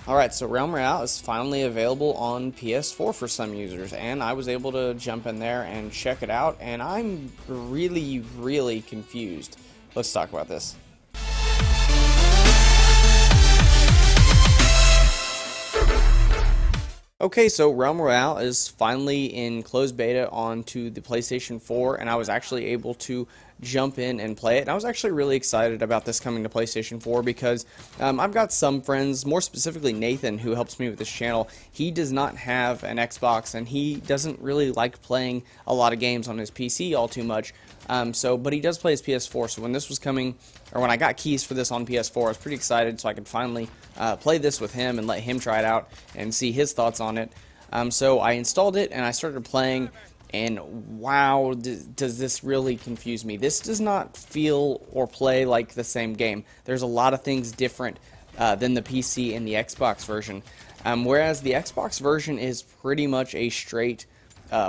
Alright, so Realm Royale is finally available on PS4 for some users, and I was able to jump in there and check it out, and I'm really confused. Let's talk about this. Okay, so Realm Royale is finally in closed beta onto the PlayStation 4, and I was actually able to jump in and play it. And I was actually really excited about this coming to PlayStation 4 because I've got some friends, more specifically Nathan, who helps me with this channel. He does not have an Xbox, and he doesn't really like playing a lot of games on his PC all too much. But he does play his PS4, so when this was coming, or when I got keys for this on PS4, I was pretty excited so I could finally play this with him and let him try it out and see his thoughts on it. So I installed it and I started playing, and wow, does this really confuse me. This does not feel or play like the same game. There's a lot of things different than the PC and the Xbox version. Whereas the Xbox version is pretty much a straight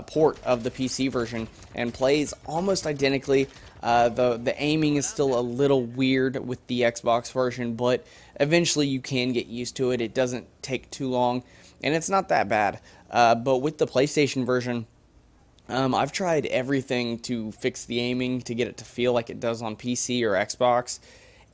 port of the PC version and plays almost identically. The aiming is still a little weird with the Xbox version, but eventually you can get used to it. It doesn't take too long, and it's not that bad. But with the PlayStation version, I've tried everything to fix the aiming to get it to feel like it does on PC or Xbox,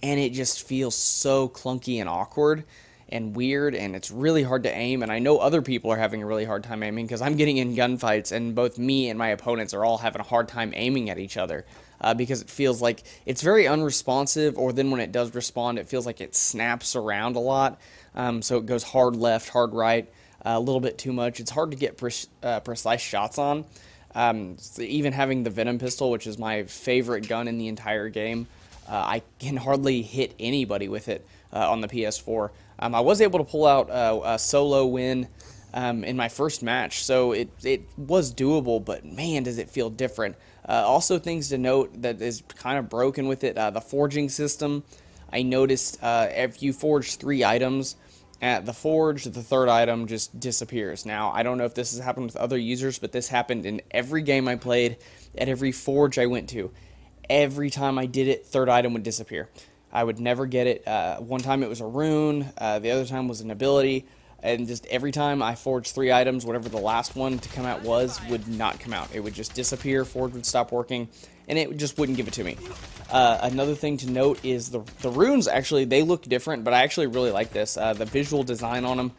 and it just feels so clunky and awkward and weird, and it's really hard to aim. And I know other people are having a really hard time aiming because I'm getting in gunfights, and both me and my opponents are all having a hard time aiming at each other because it feels like it's very unresponsive, or then when it does respond, it feels like it snaps around a lot. So it goes hard left, hard right, a little bit too much. It's hard to get precise shots on. So even having the Venom pistol, which is my favorite gun in the entire game, I can hardly hit anybody with it on the PS4. I was able to pull out a solo win in my first match, so it was doable, but man, does it feel different. Also, things to note that is kind of broken with it, the forging system. I noticed if you forge 3 items at the forge, the third item just disappears. Now, I don't know if this has happened with other users, but this happened in every game I played, at every forge I went to. Every time I did it, third item would disappear. I would never get it. One time it was a rune, the other time was an ability, and just every time I forged 3 items, whatever the last one to come out would not come out. It would just disappear, forge would stop working, and it just wouldn't give it to me. Another thing to note is the runes, actually, they look different, but I actually really like this. The visual design on them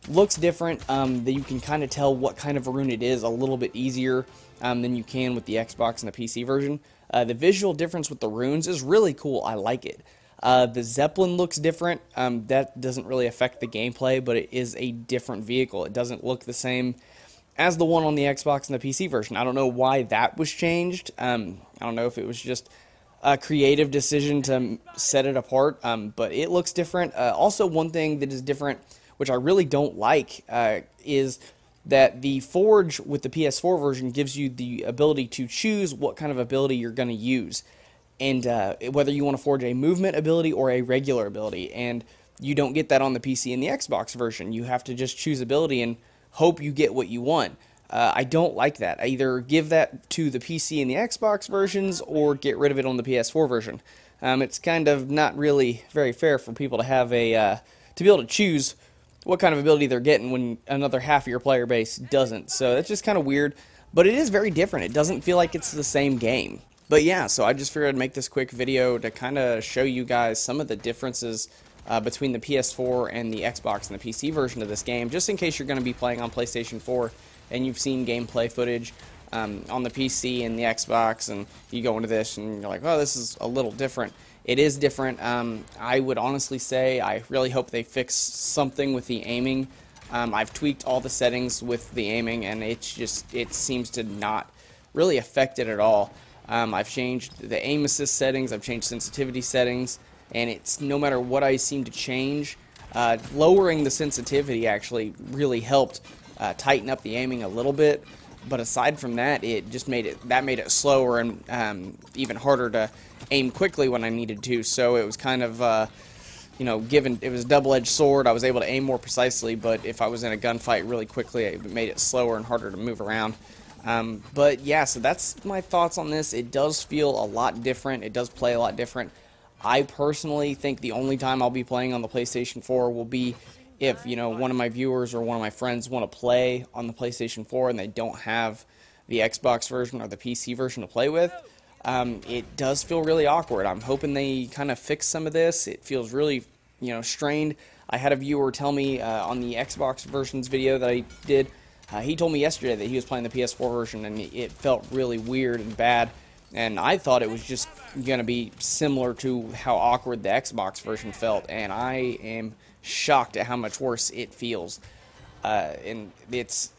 looks different. That you can kind of tell what kind of a rune it is a little bit easier than you can with the Xbox and the PC version. The visual difference with the runes is really cool. I like it. The Zeppelin looks different. That doesn't really affect the gameplay, but it is a different vehicle. It doesn't look the same as the one on the Xbox and the PC version. I don't know why that was changed. I don't know if it was just a creative decision to set it apart, but it looks different. Also, one thing that is different, which I really don't like, is that the Forge with the PS4 version gives you the ability to choose what kind of ability you're going to use, and whether you want to forge a movement ability or a regular ability, and you don't get that on the PC and the Xbox version. You have to just choose ability and hope you get what you want. I don't like that. I either give that to the PC and the Xbox versions or get rid of it on the PS4 version. It's kind of not really very fair for people to have to be able to choose what kind of ability they're getting when another half of your player base doesn't. So that's just kind of weird, but it is very different. It doesn't feel like it's the same game. But yeah, so I just figured I'd make this quick video to kind of show you guys some of the differences between the PS4 and the Xbox and the PC version of this game, just in case you're going to be playing on PlayStation 4 and you've seen gameplay footage on the PC and the Xbox, and you go into this and you're like, oh, this is a little different. It is different. I would honestly say I really hope they fix something with the aiming. I've tweaked all the settings with the aiming, and it seems to not really affect it at all. I've changed the aim assist settings, I've changed sensitivity settings, and it's no matter what I seem to change, lowering the sensitivity actually really helped tighten up the aiming a little bit. But aside from that, it just made it slower and even harder to aim quickly when I needed to. So it was kind of it was a double-edged sword. I was able to aim more precisely, but if I was in a gunfight really quickly, it made it slower and harder to move around. But yeah, so that's my thoughts on this. It does feel a lot different. It does play a lot different. I personally think the only time I'll be playing on the PlayStation 4 will be if, you know, one of my viewers or one of my friends want to play on the PlayStation 4 and they don't have the Xbox version or the PC version to play with, it does feel really awkward. I'm hoping they kind of fix some of this. It feels really, you know, strained. I had a viewer tell me on the Xbox versions video that I did, he told me yesterday that he was playing the PS4 version and it felt really weird and bad. And I thought it was just going to be similar to how awkward the Xbox version felt, and I am shocked at how much worse it feels. And it's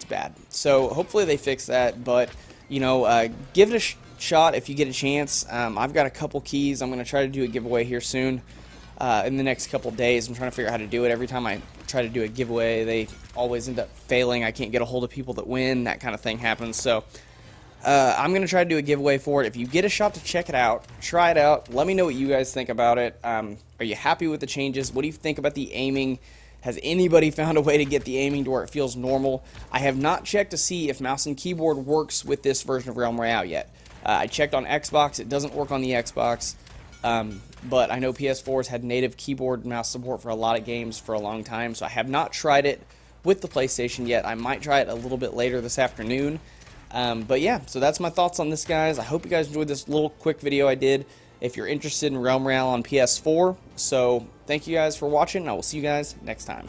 bad. So hopefully they fix that, but, you know, give it a shot if you get a chance. I've got a couple keys. I'm going to try to do a giveaway here soon in the next couple days. I'm trying to figure out how to do it. Every time I try to do a giveaway, they always end up failing. I can't get a hold of people that win. That kind of thing happens. So I'm going to try to do a giveaway for it. If you get a shot to check it out, try it out. Let me know what you guys think about it. Are you happy with the changes? What do you think about the aiming? Has anybody found a way to get the aiming to where it feels normal? I have not checked to see if mouse and keyboard works with this version of Realm Royale yet. I checked on Xbox. It doesn't work on the Xbox. But I know PS4's had native keyboard and mouse support for a lot of games for a long time, so I have not tried it with the PlayStation yet. I might try it a little bit later this afternoon. But yeah, so that's my thoughts on this, guys. I hope you guys enjoyed this little quick video I did. If you're interested in Realm Royale on PS4, so thank you guys for watching. I will see you guys next time.